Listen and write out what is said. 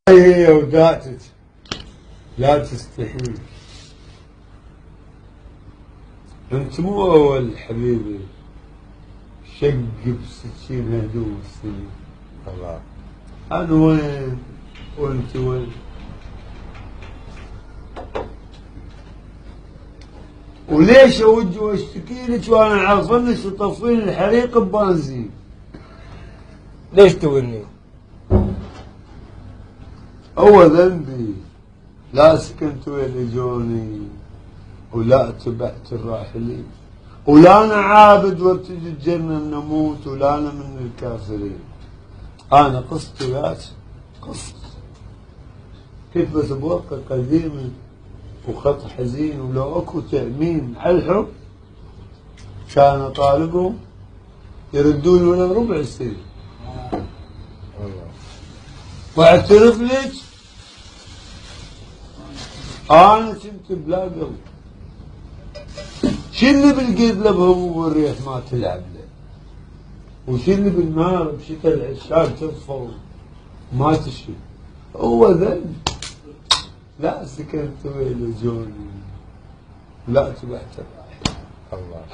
هي وداتك لا تستحيل. انت مو اول حبيبي شق بسكين هدوم السنين. الله. انا وين وانت وين؟ وليش اوج واشتكي لك وانا عارفنك تطفين الحريق ببنزين؟ ليش توني؟ هو ذنبي لا سكنت وين جوني ولا اتبعت الراحلين ولا انا عابد وابتدي الجنه نموت ولا انا من الكافرين. انا قصت وياك قصت كيف بس بورقه قديمه وخط حزين ولو اكو تأمين على الحب كان طالبهم يردون ولا ربع السنين. واعترف لك انا كنت بلا قلب. شو اللي بالقيد لبهم والريح ما تلعب له؟ وشو اللي بالنار بشتى العشاق تطفى ما تشي؟ هو ذنب لا سكنت وين جوني لا تبعت الله.